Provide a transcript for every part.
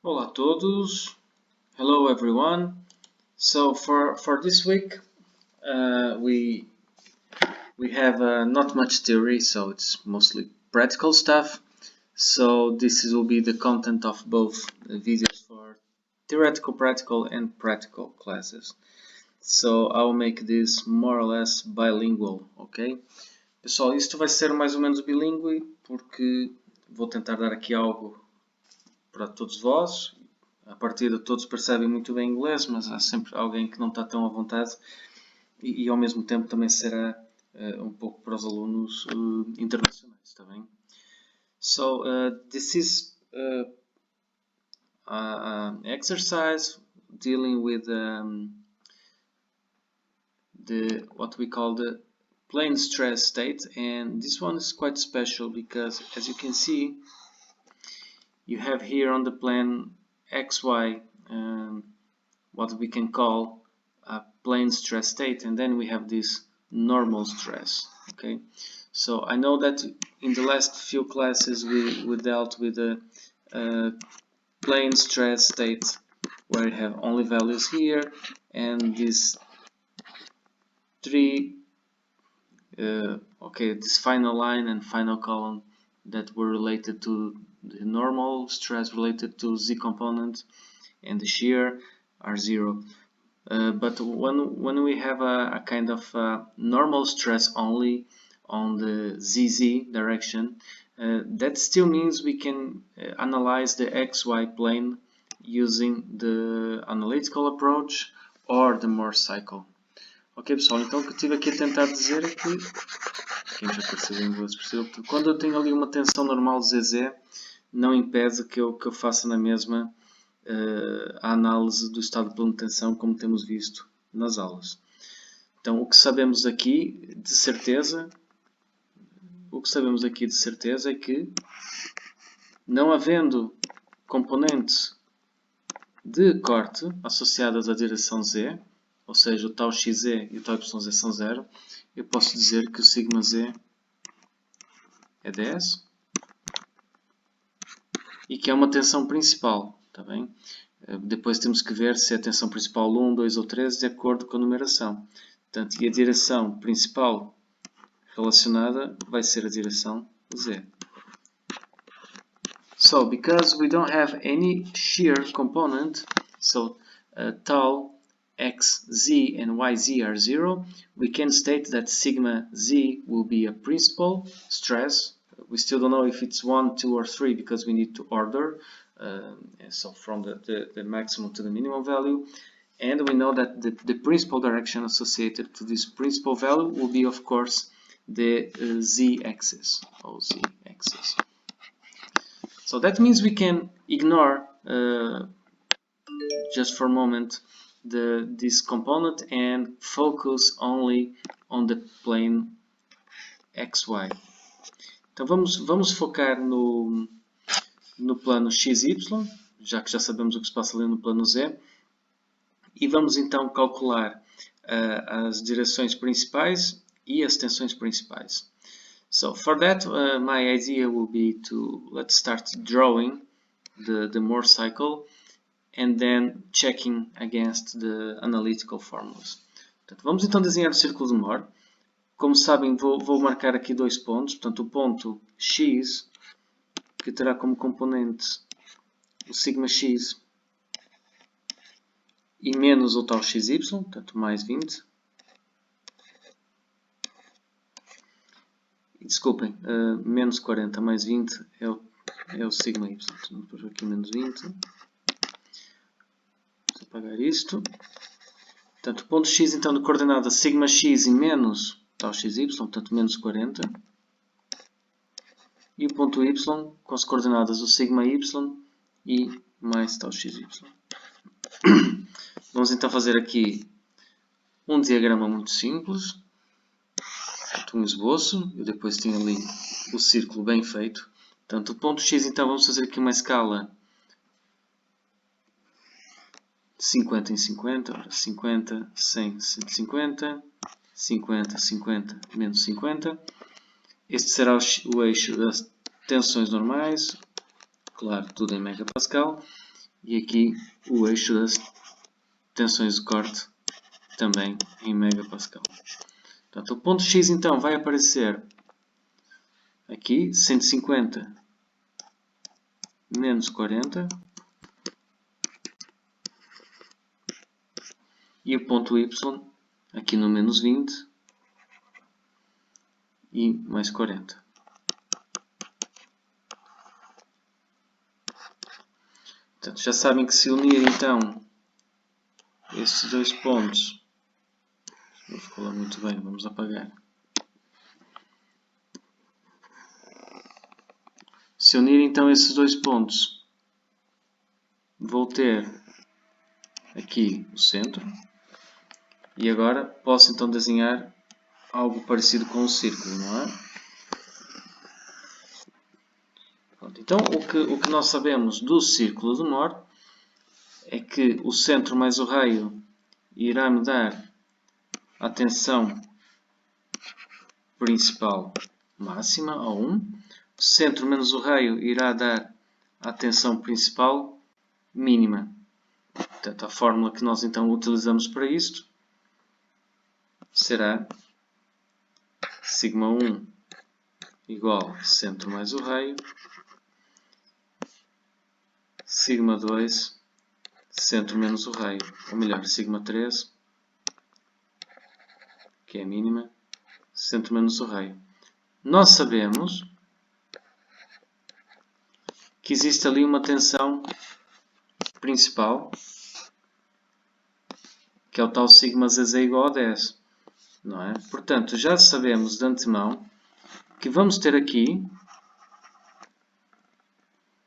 Olá a todos. Hello everyone. So for this week we have not much theory, so it's mostly practical stuff. So will be the content of both videos for theoretical, practical and practical classes. So I'll make this more or less bilingual, ok? Pessoal, isto vai ser mais ou menos bilíngue porque vou tentar dar aqui algo para todos vós. A partida todos percebem muito bem inglês, mas há sempre alguém que não está tão à vontade e ao mesmo tempo também será um pouco para os alunos internacionais, está bem? So this is an exercise dealing with what we call the plane stress state, and this one is quite special because, as you can see, you have here on the plane xy what we can call a plane stress state, and then we have this normal stress. Okay, so I know that in the last few classes we dealt with a plane stress state where you have only values here and these three this final line and final column that were related to the normal stress related to z component, and the shear are 0. But when we have a kind of normal stress only on the ZZ direction, that still means we can analyze the XY plane using the analytical approach or the Morse cycle. Ok, pessoal, então o que eu estive aqui a tentar dizer é que, quem já percebeu em inglês percebeu, quando eu tenho ali uma tensão normal ZZ, não impede que eu faça na mesma a análise do estado de plano de tensão, como temos visto nas aulas. Então, o que sabemos aqui de certeza é que, não havendo componentes de corte associadas à direção z, ou seja, o tau xz e o tau yz são 0, eu posso dizer que o sigma z é 10 e que é uma tensão principal, está bem? Depois temos que ver se é a tensão principal 1, 2 ou 3 de acordo com a numeração. Portanto, e a direção principal relacionada vai ser a direção z. So, because we don't have any shear component, so tau xz and yz are 0, we can state that sigma z will be a principal stress. We still don't know if it's 1, 2 or 3 because we need to order. So from the maximum to the minimum value, and we know that the principal direction associated to this principal value will be, of course, the z-axis, or z-axis. So that means we can ignore, just for a moment, this component and focus only on the plane xy. Então vamos focar no plano XY, já que já sabemos o que se passa ali no plano Z, e vamos então calcular as direções principais e as tensões principais. So for that, my idea will be let's start drawing the Morse cycle and then checking against the analytical formulas. Portanto, vamos então desenhar o círculo de Moore. Como sabem, vou marcar aqui dois pontos. Portanto, o ponto X, que terá como componente o sigma x e menos o tau xy, portanto mais 20. Desculpem, menos 40 mais 20 é o sigma y. Então, depois aqui menos 20. Vamos apagar isto. Portanto, o ponto x então de coordenada sigma x e menos tau xy, portanto menos 40. E o ponto y com as coordenadas o sigma y e mais tau xy. Vamos então fazer aqui um diagrama muito simples, um esboço. Eu depois tenho ali o círculo bem feito. Portanto, o ponto X, então, vamos fazer aqui uma escala 50 em 50, ora, 50, 100, 150, 50, 50, menos 50. Este será o eixo das tensões normais, claro, tudo em megapascal. e aqui o eixo das tensões de corte também em megapascal. Portanto, o ponto X então vai aparecer aqui 150 menos 40 e o ponto Y aqui no menos 20 e mais 40. Portanto, já sabem que se unir então estes dois pontos, não ficou lá muito bem, vamos apagar. Se unir então esses dois pontos, vou ter aqui o centro e agora posso então desenhar algo parecido com um círculo, não é? Então, o que nós sabemos do círculo do norte é que o centro mais o raio irá me dar a tensão principal máxima, a 1. O centro menos o raio irá dar a tensão principal mínima. Portanto, a fórmula que nós então utilizamos para isto será σ1 igual a centro mais o raio, σ2 centro menos o raio, ou melhor, σ3, que é a mínima, centro menos o raio. Nós sabemos que existe ali uma tensão principal, que é o tal σzz igual a 10. Não é? Portanto, já sabemos de antemão que vamos ter aqui,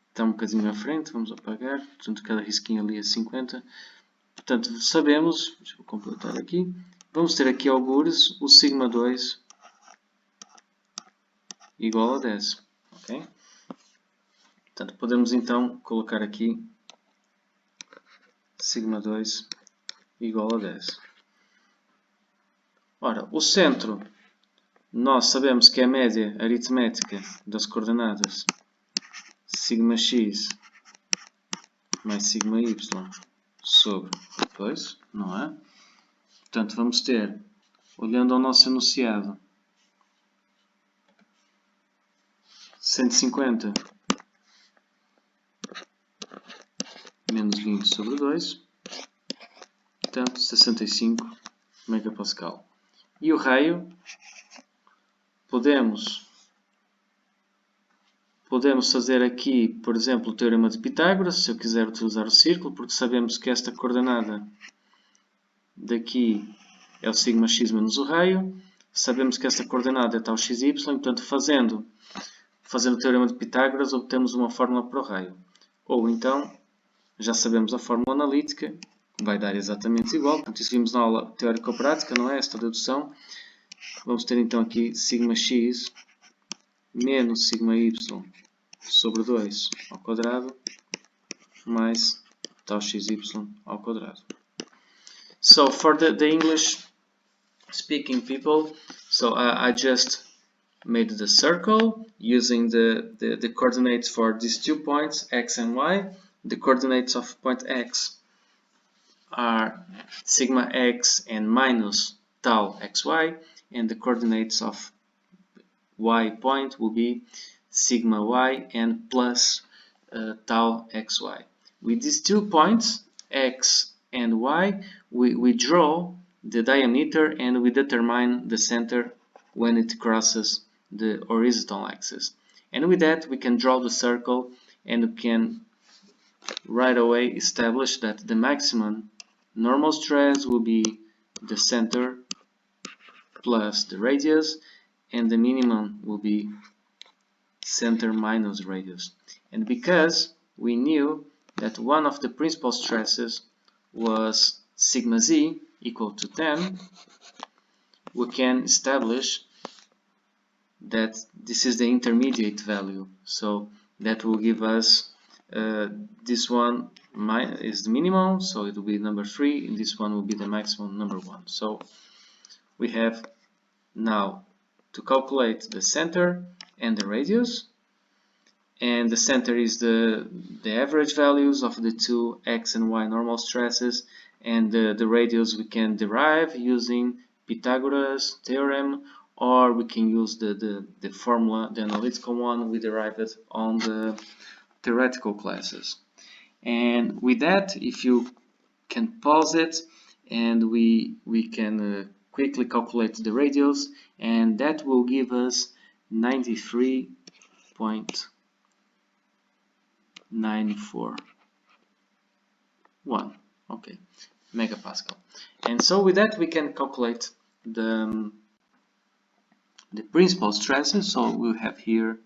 está um bocadinho à frente, vamos apagar, portanto cada risquinho ali é 50. Portanto, sabemos, deixa eu completar aqui, vamos ter aqui algures o σ2 igual a 10. Okay? Portanto, podemos então colocar aqui σ2 igual a 10. Ora, o centro, nós sabemos que é a média aritmética das coordenadas σx mais σy sobre 2, não é? Portanto, vamos ter, olhando ao nosso enunciado, 150 menos 20 sobre 2, portanto, 65 megapascal. E o raio, podemos fazer aqui, por exemplo, o teorema de Pitágoras, se eu quiser utilizar o círculo, porque sabemos que esta coordenada daqui é o σx menos o raio, sabemos que esta coordenada é tal xy, portanto, fazendo o teorema de Pitágoras, obtemos uma fórmula para o raio. Ou então, já sabemos a fórmula analítica, vai dar exatamente igual, portanto, isso vimos na aula teórico-prática, não é? Esta dedução. Vamos ter então aqui σx menos σy sobre 2 ao quadrado mais tal xy ao quadrado. So for the English speaking people, so I just made the circle using the coordinates for these 2 points x and y. The coordinates of point x are sigma x and minus tau xy, and the coordinates of y point will be sigma y and plus tau xy. With these 2 points, x and y, we draw the diameter and we determine the center when it crosses the horizontal axis. And with that, we can draw the circle and we can right away establish that the maximum normal stress will be the center plus the radius, and the minimum will be center minus radius. And because we knew that one of the principal stresses was sigma z equal to 10, we can establish that this is the intermediate value. So that will give us this one is the minimum, so it will be number 3, and this one will be the maximum, number 1. So we have now to calculate the center and the radius, and the center is the average values of the two x and y normal stresses, and the radius we can derive using Pythagoras theorem, or we can use the formula, the analytical one we derived on the theoretical classes. And with that, if you can pause it, and we can quickly calculate the radius, and that will give us 93.941, okay, megapascal. And so with that we can calculate the principal stresses. So we have here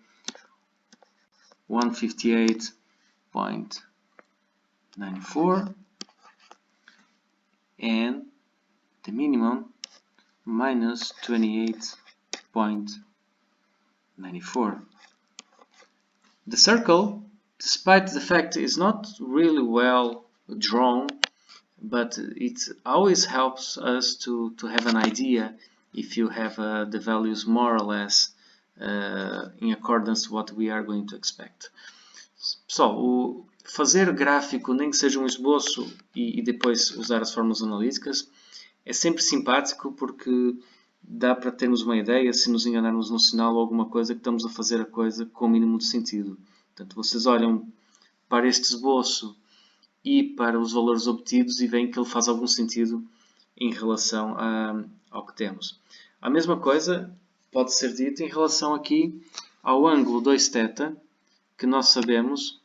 158.94 and the minimum minus 28.94. The circle, despite the fact is not really well drawn, but it always helps us to have an idea if you have the values more or less in accordance with what we are going to expect. So, fazer gráfico, nem que seja um esboço, e depois usar as fórmulas analíticas, é sempre simpático porque dá para termos uma ideia, se nos enganarmos no sinal ou alguma coisa, que estamos a fazer a coisa com o mínimo de sentido. Portanto, vocês olham para este esboço e para os valores obtidos e veem que ele faz algum sentido em relação ao que temos. A mesma coisa pode ser dita em relação aqui ao ângulo 2θ, que nós sabemos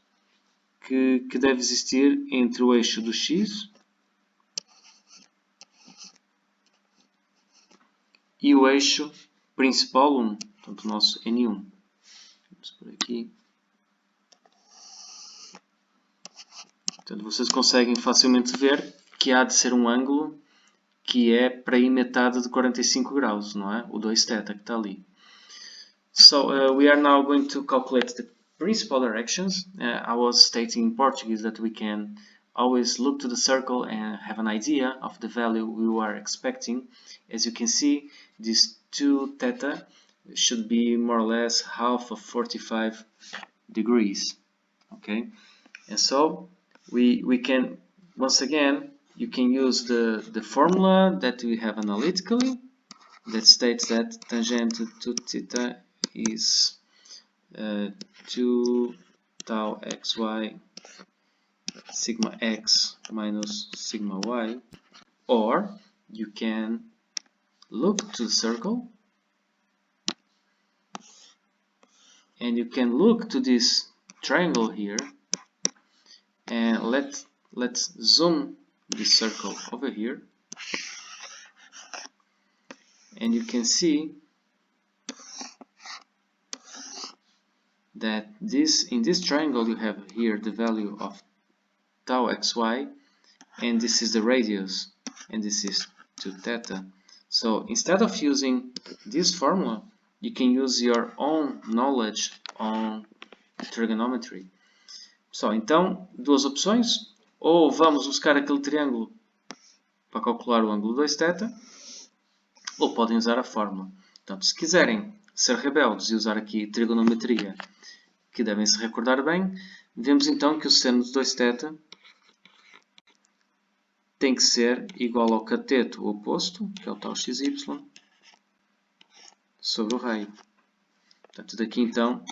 que deve existir entre o eixo do x e o eixo principal 1, portanto o nosso N1. Vamos por aqui. Portanto, vocês conseguem facilmente ver que há de ser um ângulo que é para aí metade de 45 graus, não é? O 2θ que está ali. So, we are now going to calculate the principal directions. I was stating in Portuguese that we can always look to the circle and have an idea of the value we are expecting. As you can see, this 2θ should be more or less half of 45 degrees. Okay, and so we can, once again, you can use the formula that we have analytically that states that tangent to theta is 2 tau xy sigma x minus sigma y, or you can look to the circle and you can look to this triangle here, and let's zoom this circle over here, and you can see that in this triangle you have here the value of tau xy, and this is the radius, and this is 2θ. So instead of using this formula, you can use your own knowledge on trigonometry. Pessoal, então, duas opções: ou vamos buscar aquele triângulo para calcular o ângulo 2θ, ou podem usar a fórmula. Portanto, se quiserem ser rebeldes e usar aqui trigonometria, que devem se recordar bem, vemos então que o seno de 2θ tem que ser igual ao cateto oposto, que é o tau xy, sobre o raio. Portanto, daqui então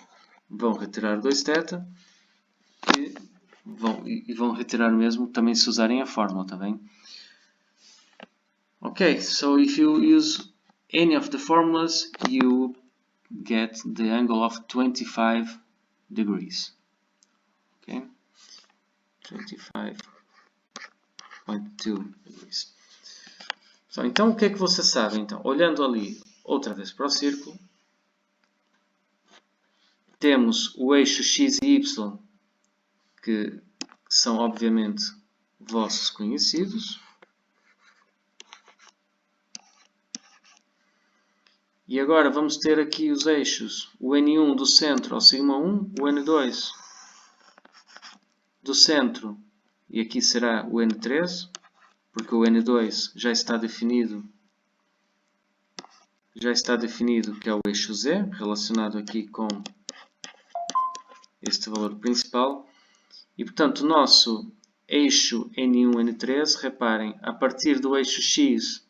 vão retirar 2θ e vão retirar mesmo também se usarem a fórmula, tá bem? Okay, so if you use any of the formulas, you get the angle of 25 degrees. Okay, 25.2 degrees. So, então, o que é que você sabe? Então, olhando ali outra vez para o círculo, temos o eixo x e y, que são obviamente vossos conhecidos. E agora vamos ter aqui os eixos, o N1 do centro ao sigma 1, o N2 do centro, e aqui será o N3, porque o N2 já está definido que é o eixo Z, relacionado aqui com este valor principal. E portanto o nosso eixo N1, N3, reparem, a partir do eixo X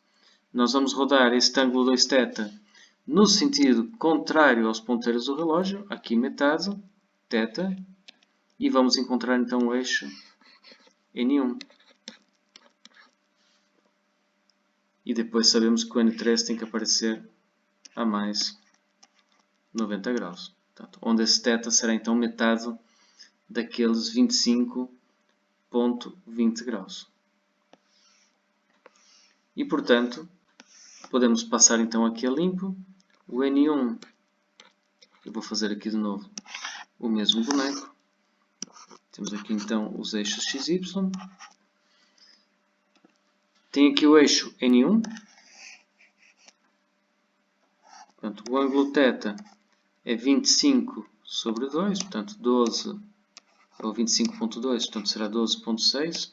nós vamos rodar este ângulo 2θ no sentido contrário aos ponteiros do relógio, aqui metade, θ, e vamos encontrar então o eixo N1. E depois sabemos que o N3 tem que aparecer a mais 90 graus. Portanto, onde esse θ será então metade daqueles 25,20 graus. E portanto, podemos passar então aqui a limpo. O N1, eu vou fazer aqui de novo o mesmo boneco. Temos aqui então os eixos XY. Tem aqui o eixo N1. Portanto, o ângulo θ é 25 sobre 2, portanto 12, ou 25,2, portanto será 12,6.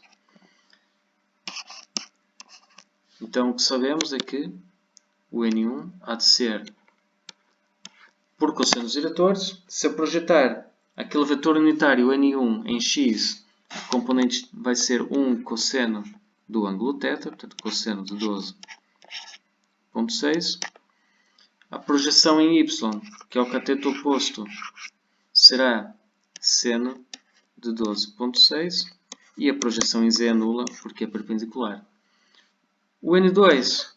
Então o que sabemos é que o N1 há de ser por cossenos diretores. Se eu projetar aquele vetor unitário N1 em x, o componente vai ser 1 cosseno do ângulo θ, portanto cosseno de 12,6. A projeção em y, que é o cateto oposto, será seno de 12,6 e a projeção em z é nula porque é perpendicular. O N2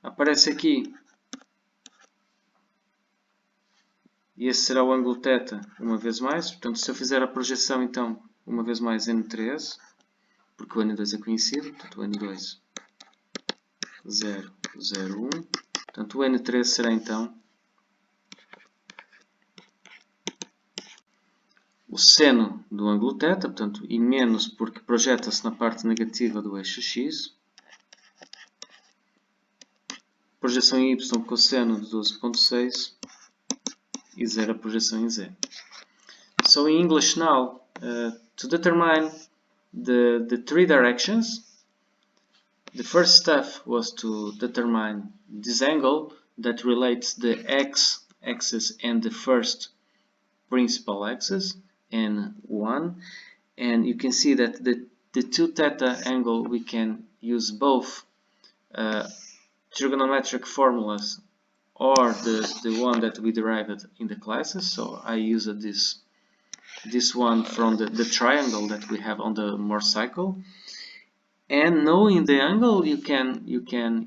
aparece aqui e esse será o ângulo θ uma vez mais. Portanto, se eu fizer a projeção, então, uma vez mais N3, porque o N2 é conhecido, portanto, o N2 0, 0, 1. Portanto, o N3 será, então, o seno do ângulo θ, portanto, e menos porque projeta-se na parte negativa do eixo x. Projeção em y, cosseno de 12,6 e 0 a projeção em z. So in English now, to determine the three directions, the first step was to determine this angle that relates the x-axis and the first principal axis, N1, and you can see that the 2θ angle, we can use both trigonometric formulas or the one that we derived in the classes. So I used this one from the triangle that we have on the Morse cycle. And knowing the angle, you can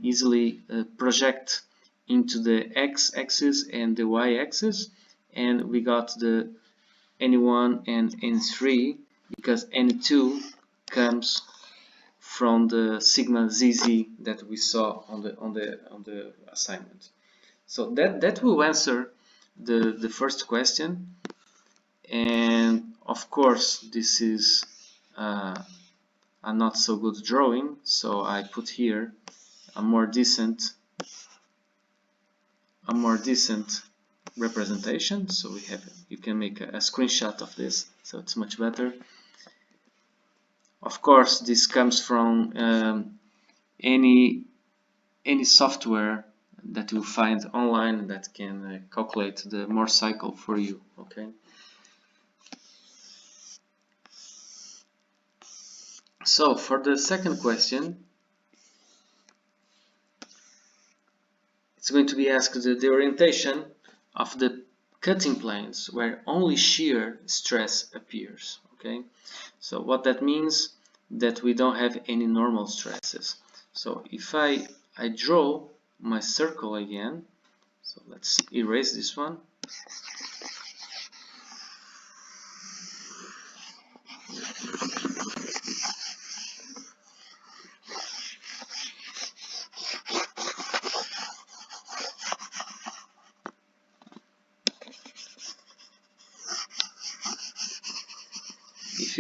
easily project into the x-axis and the y-axis, and we got the N1 and N3 because N2 comes from the sigma ZZ that we saw on the assignment. So that will answer the first question. And of course, this is a not so good drawing, so I put here a more decent representation. So you can make a screenshot of this, so it's much better. Of course, this comes from any software that you find online that can calculate the Morse cycle for you. Okay. So for the second question, it's going to be asked the orientation of the cutting planes where only shear stress appears. Okay, so what that means, that we don't have any normal stresses. So if I draw my circle again, so let's erase this one.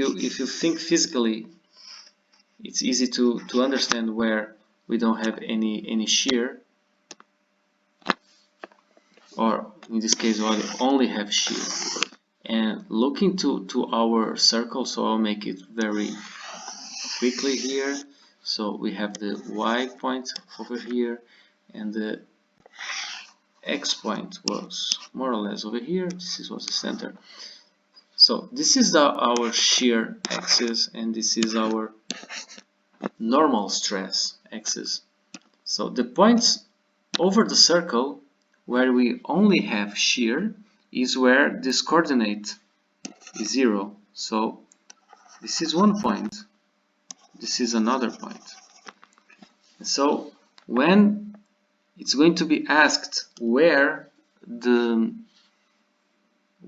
If you think physically, it's easy to understand where we don't have any shear, or in this case we only have shear. And looking to our circle, so I'll make it very quickly here. So we have the y point over here, and the x point was more or less over here. This was the center. So this is our shear axis, and this is our normal stress axis. So the points over the circle where we only have shear is where this coordinate is 0. So this is one point, this is another point. So when it's going to be asked where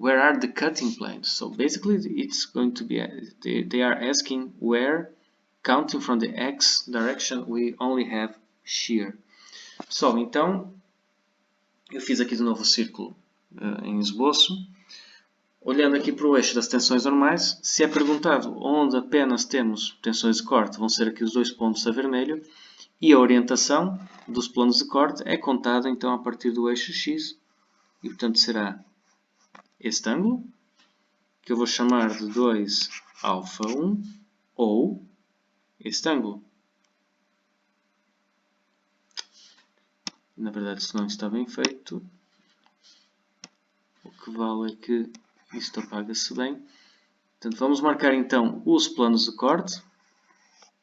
are the cutting planes, so basically it's going to be, they are asking where, counting from the x direction, we only have shear. So então eu fiz aqui de novo o círculo em esboço. Olhando aqui para o eixo das tensões normais, se é perguntado onde apenas temos tensões de corte, vão ser aqui os dois pontos a vermelho, e a orientação dos planos de corte é contada então a partir do eixo X, e portanto será este ângulo, que eu vou chamar de 2α1, ou este ângulo. Na verdade, se não está bem feito, o que vale é que isto apaga-se bem. Portanto, vamos marcar então os planos de corte.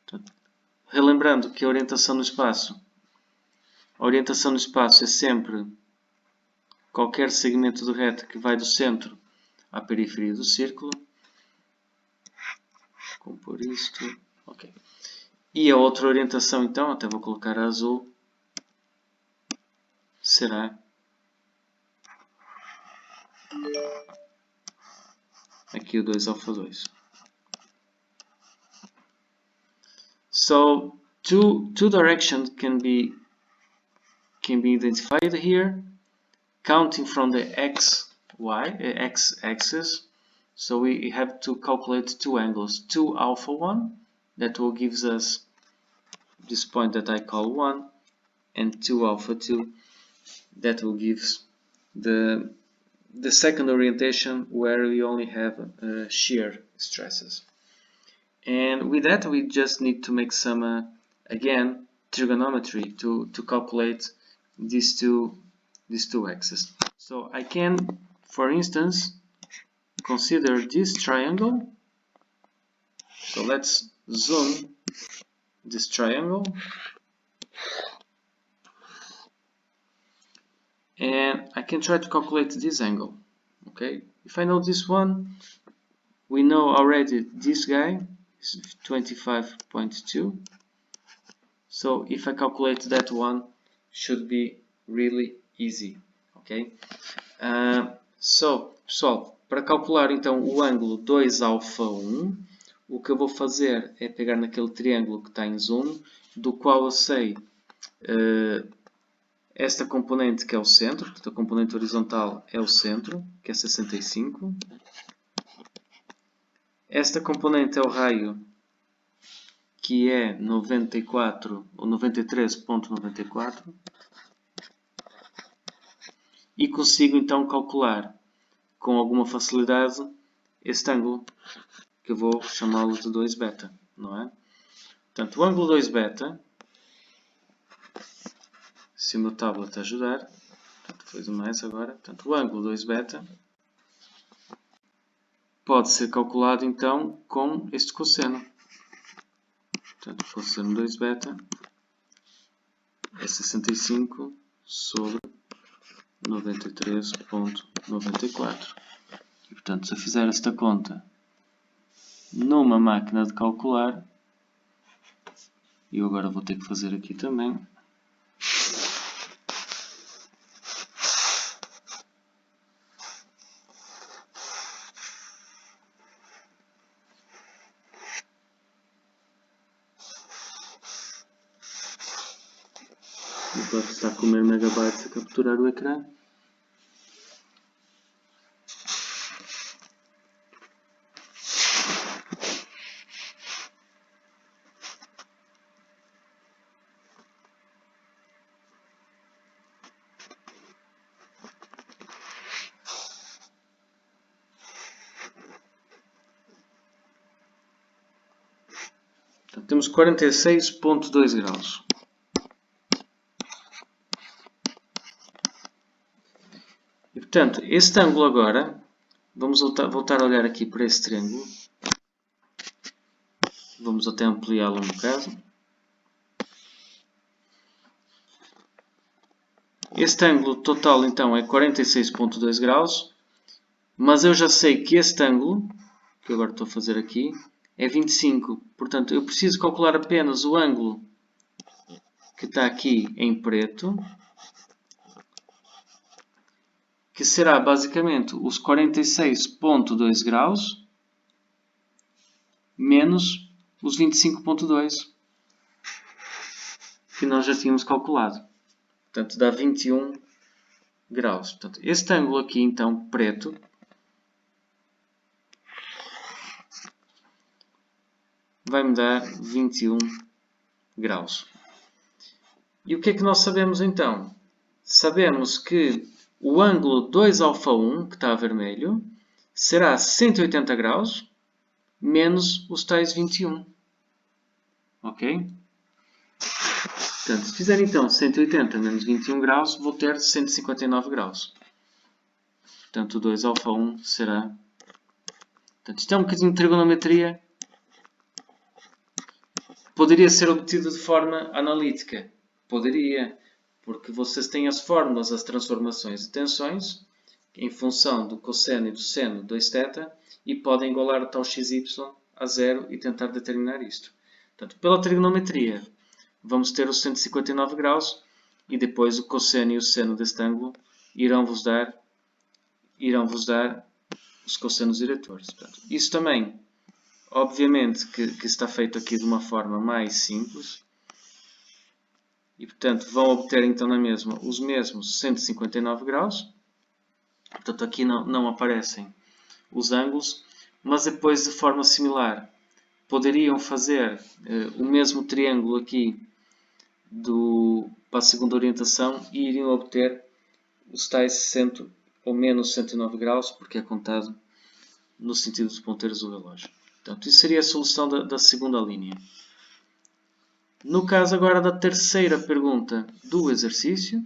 Portanto, relembrando que a orientação no espaço é sempre qualquer segmento de reta que vai do centro à periferia do círculo. Vou compor isto. Ok. E a outra orientação, então, até vou colocar a azul, será aqui o 2α2. So two directions can be identified here, counting from the x axis. So we have to calculate two angles, 2α1, that will gives us this point that I call 1, and 2α2, that will gives the second orientation where we only have shear stresses. And with that we just need to make some again trigonometry to calculate these two axes. So I can, for instance, consider this triangle. So let's zoom this triangle, and I can try to calculate this angle. Okay, if I know this one, we know already this guy is 25.2. So if I calculate that one, should be really easy. Ok? So, pessoal, para calcular então o ângulo 2α1, o que eu vou fazer é pegar naquele triângulo que está em zoom, do qual eu sei esta componente que é o centro, portanto a componente horizontal é o centro, que é 65. Esta componente é o raio, que é 94 ou 93.94. E consigo então calcular com alguma facilidade este ângulo, que eu vou chamá-lo de 2β, não é? Portanto, o ângulo 2β, se o meu tablet ajudar, portanto, foi demais agora, portanto, o ângulo 2β pode ser calculado então com este cosseno. Portanto, o cosseno 2β é 65 sobre 93.94. E, portanto, se eu fizer esta conta numa máquina de calcular, e eu agora vou ter que fazer aqui também, enquanto está a comer megabytes a capturar o ecrã. Então, temos 46.2 graus. E, portanto, este ângulo agora Vamos voltar a olhar aqui para esse triângulo. Vamos até ampliá-lo um bocado. Este ângulo total então é 46,2 graus, mas eu já sei que este ângulo, que eu agora estou a fazer aqui, é 25. Portanto, eu preciso calcular apenas o ângulo que está aqui em preto, que será basicamente os 46,2 graus menos os 25,2 que nós já tínhamos calculado. Portanto, dá 21 graus. Portanto, este ângulo aqui, então, preto, vai-me dar 21 graus. E o que é que nós sabemos, então? Sabemos que o ângulo 2α1, que está a vermelho, será 180 graus menos os tais 21. Ok? Portanto, se fizer então 180 menos 21 graus, vou ter 159 graus. Portanto, o 2α1 será... Portanto, isto é um bocadinho de trigonometria. Poderia ser obtido de forma analítica. Poderia, porque vocês têm as fórmulas, as transformações de tensões, em função do cosseno e do seno 2θ, e podem igualar o tal xy a zero e tentar determinar isto. Portanto, pela trigonometria, vamos ter os 159 graus, e depois o cosseno e o seno deste ângulo irão-vos dar os cossenos diretores. Portanto, isso também, obviamente, que está feito aqui de uma forma mais simples. E, portanto, vão obter então na mesma os mesmos 159 graus. Portanto, aqui não aparecem os ângulos, mas depois, de forma similar, poderiam fazer o mesmo triângulo aqui para a segunda orientação e iriam obter os tais 100 ou menos 109 graus, porque é contado no sentido dos ponteiros do relógio. Portanto, isso seria a solução da segunda linha. No caso agora da terceira pergunta do exercício,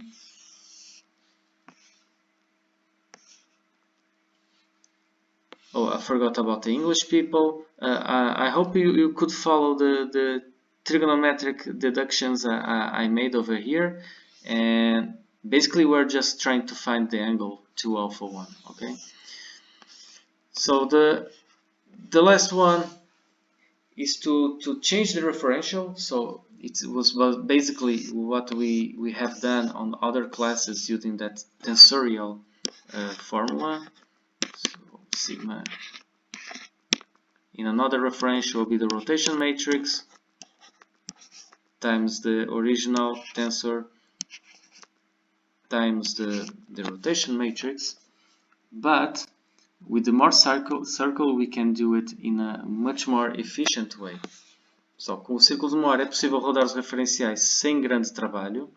oh, I forgot about the English people. I hope you could follow the trigonometric deductions I made over here. And basically we're just trying to find the angle 2α1, okay? So the last one is to change the referential. So it was basically what we have done on other classes using that tensorial formula. So sigma in another referential will be the rotation matrix times the original tensor times the rotation matrix, but with the Morse circle we can do it in a much more efficient way. Só com o círculo de Moore é possível rodar os referenciais sem grande trabalho.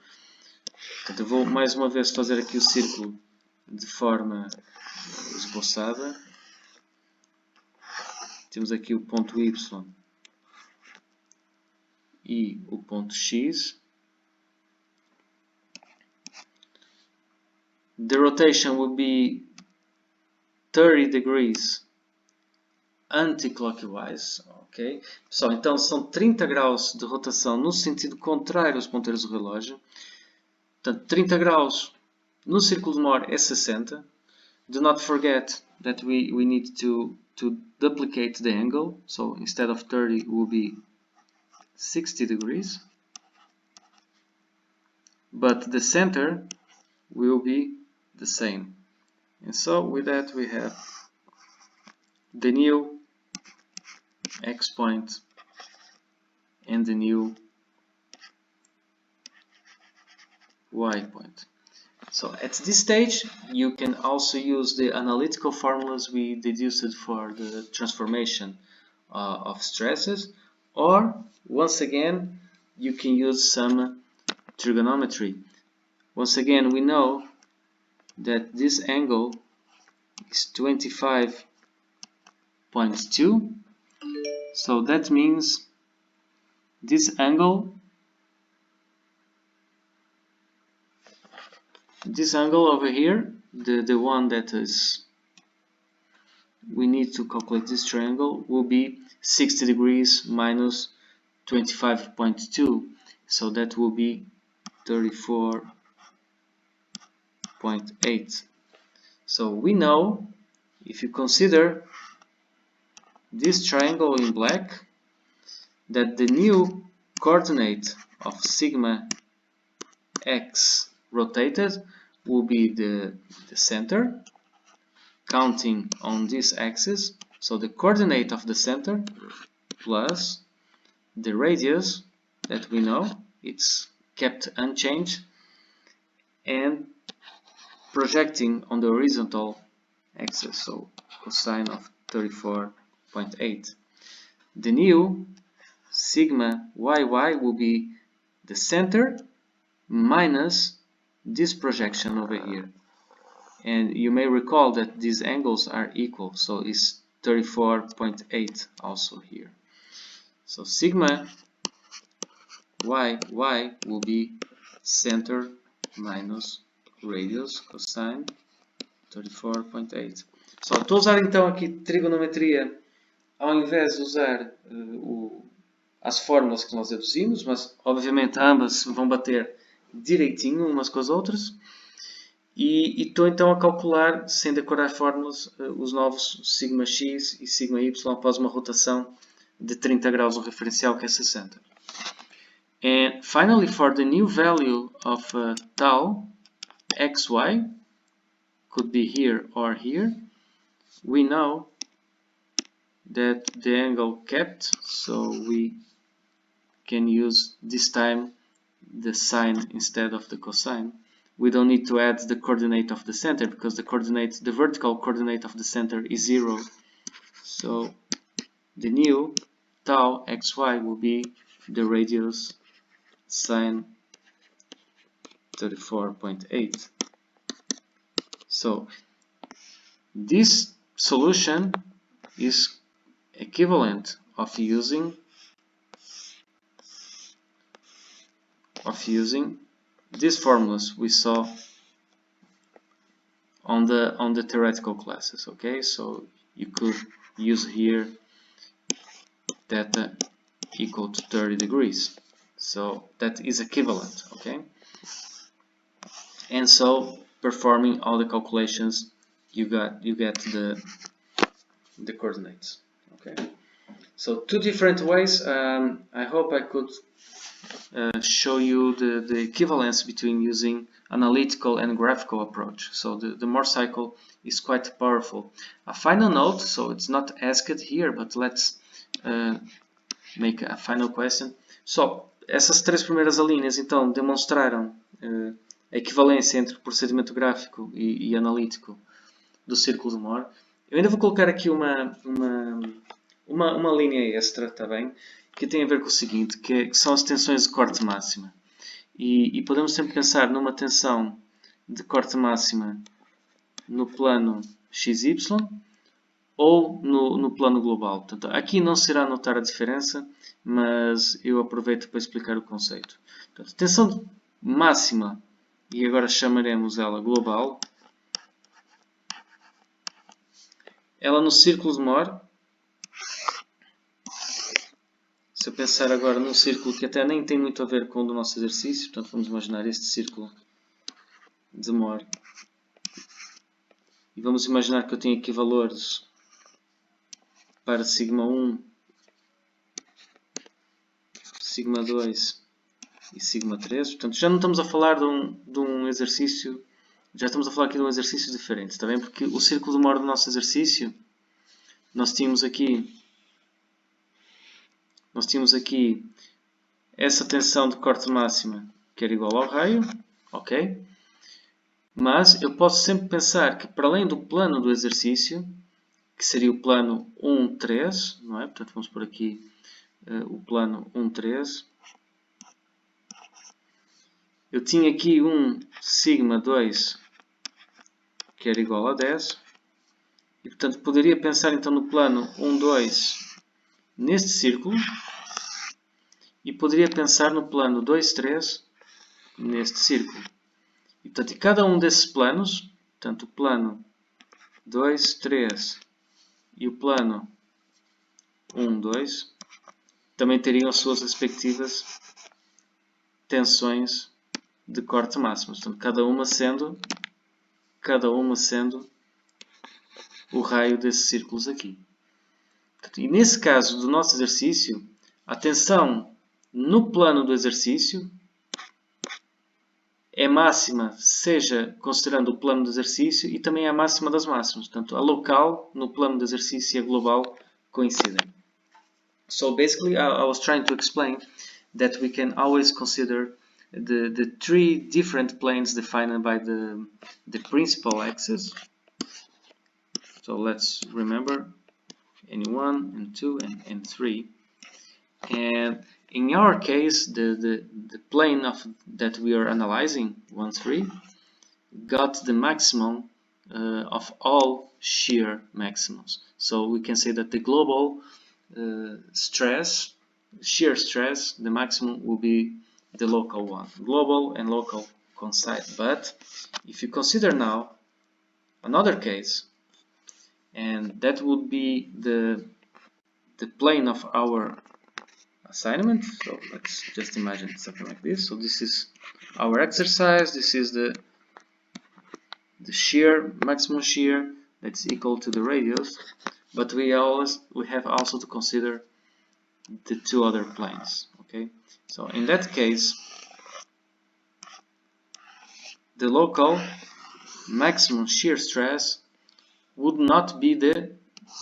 Portanto, eu vou mais uma vez fazer aqui o círculo de forma esboçada. Temos aqui o ponto Y e o ponto X. The rotation will be 30 degrees anti-clockwise. Okay? Pessoal, então são 30 graus de rotação no sentido contrário aos ponteiros do relógio. Portanto, 30 graus no círculo de Moore é 60. Do not forget that we need to duplicate the angle. So instead of 30, it will be 60 degrees. But the center will be the same. And so with that we have the new X point and the new Y point. So at this stage you can also use the analytical formulas we deduced for the transformation of stresses, or once again you can use some trigonometry. Once again we know that this angle is 25.2, so that means this angle over here, the one that is we need to calculate this triangle will be 60 degrees minus 25.2, so that will be 34.8. So we know, if you consider this triangle in black, that the new coordinate of sigma x rotated will be the center, counting on this axis. So the coordinate of the center plus the radius that we know, it's kept unchanged, and projecting on the horizontal axis, so cosine of 34.8. The new sigma yy will be the center minus this projection over here. And you may recall that these angles are equal, so it's 34.8 also here. So sigma yy will be center minus radius cosine 34.8. Só estou a usar então aqui trigonometria ao invés de usar as fórmulas que nós deduzimos, mas obviamente ambas vão bater direitinho umas com as outras. E estou então a calcular, sem decorar fórmulas, os novos sigma x e sigma y após uma rotação de 30 graus no referencial, que é 60. And finally, for the new value of tau xy, could be here or here, we know that the angle kept, so we can use this time the sine instead of the cosine. We don't need to add the coordinate of the center because the vertical coordinate of the center is 0. So the new tau xy will be the radius sine 34.8. So this solution is equivalent of using these formulas we saw on the theoretical classes. Okay, so you could use here theta equal to 30 degrees, so that is equivalent. Okay, and so performing all the calculations, you get the coordinates. Okay, so two different ways. I hope I could show you the equivalence between using analytical and graphical approach. So the Mohr cycle is quite powerful. A final note, so it's not asked here, but let's make a final question. So, essas três primeiras linhas então demonstraram a equivalência entre procedimento gráfico e analítico do círculo de Mohr. Eu ainda vou colocar aqui uma linha extra, tá bem? Que tem a ver com o seguinte, que são as tensões de corte máxima. E podemos sempre pensar numa tensão de corte máxima no plano XY ou no plano global. Portanto, aqui não se irá notar a diferença, mas eu aproveito para explicar o conceito. Portanto, tensão máxima, e agora chamaremos ela global, ela no círculo de Mohr, se eu pensar agora num círculo que até nem tem muito a ver com o do nosso exercício, portanto vamos imaginar este círculo de Mohr. E vamos imaginar que eu tenho aqui valores para sigma 1, sigma 2 e sigma 3. Portanto, já não estamos a falar de um exercício, já estamos a falar aqui de um exercício diferente, está bem? Porque o círculo de Mohr do nosso exercício, nós tínhamos aqui essa tensão de corte máxima que era igual ao raio, ok? Mas eu posso sempre pensar que para além do plano do exercício, que seria o plano 1, 3, não é? Portanto, vamos por aqui o plano 1, 3. Eu tinha aqui um sigma 2 que era igual a 10. E, portanto, poderia pensar então no plano 1, 2 neste círculo. E poderia pensar no plano 2, 3 neste círculo. E, portanto, em cada um desses planos, portanto, o plano 2, 3 e o plano 1, 2 também teriam as suas respectivas tensões de corte máximo. Portanto, cada uma sendo o raio desses círculos aqui. E nesse caso do nosso exercício, a tensão no plano do exercício é máxima, seja considerando o plano do exercício, e também é a máxima das máximas. Portanto, a local no plano do exercício e a global coincidem. So basically, I was trying to explain that we can always consider the three different planes defined by the principal axis. So let's remember N1, N2, and N3. And in our case, the plane that we are analyzing, 1, 3, got the maximum of all shear maximums. So we can say that the global shear stress, the maximum will be the local one. Global and local coincide. But if you consider now another case, and that would be the plane of our assignment. So let's just imagine something like this. So this is our exercise. This is the shear, maximum shear, that's equal to the radius. But we have also to consider the two other planes. Okay. So in that case, the local maximum shear stress would not be the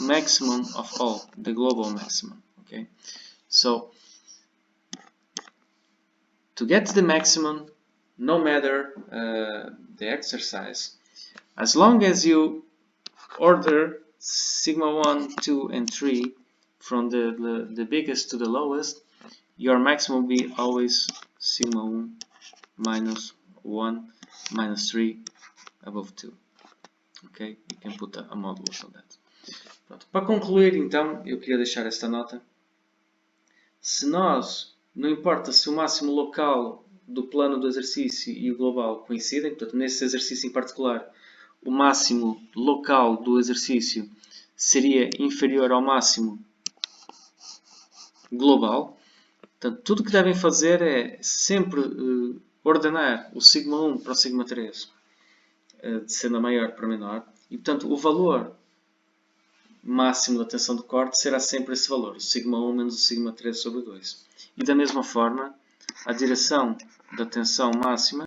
maximum of all, the global maximum. Okay. So to get the maximum, no matter the exercise, as long as you order sigma 1, 2, and 3 from the biggest to the lowest, your maximum will be always sigma 1 minus 1 minus 3 above 2. Ok? You can put a modulus on that. Pronto. Para concluir, então, eu queria deixar esta nota. Se nós, não importa se o máximo local do plano do exercício e o global coincidem, portanto, nesse exercício em particular, o máximo local do exercício seria inferior ao máximo global. Portanto, tudo o que devem fazer é sempre ordenar o sigma 1 para o sigma 3, sendo a maior para a menor, e portanto o valor máximo da tensão de corte será sempre esse valor, o sigma 1 menos o sigma 3 sobre 2. E da mesma forma, a direção da tensão máxima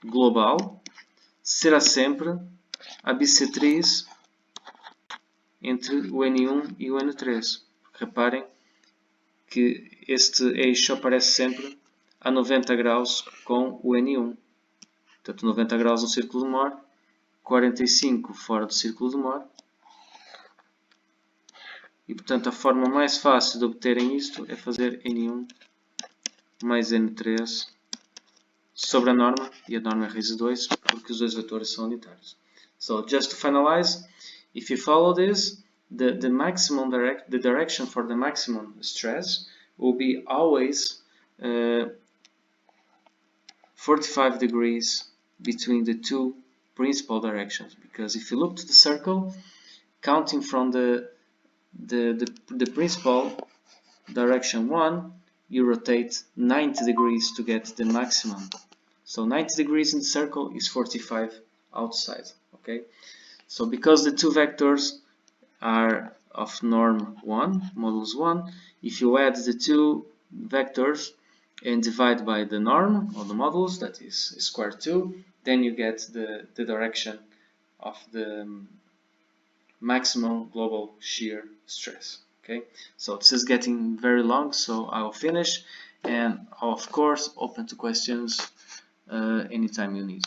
global será sempre a bissetriz entre o N1 e o N3. Reparem que este eixo aparece sempre a 90 graus com o N1. Portanto, 90 graus no círculo de Moore, 45 fora do círculo de Moore. E, portanto, a forma mais fácil de obterem isto é fazer N1 mais N3 sobre a norma, e a norma é raiz de 2, porque os dois vetores são unitários. So, just to finalize, if you follow this, the direction for the maximum stress will be always 45 degrees between the two principal directions. Because if you look to the circle, counting from the principal direction 1, you rotate 90 degrees to get the maximum. So 90 degrees in the circle is 45 outside. Okay. So because the two vectors are of norm 1, modulus 1, if you add the two vectors and divide by the norm or the modulus, that is square 2, then you get the direction of the maximum global shear stress. Okay, so this is getting very long, so I'll finish, and of course open to questions anytime you need.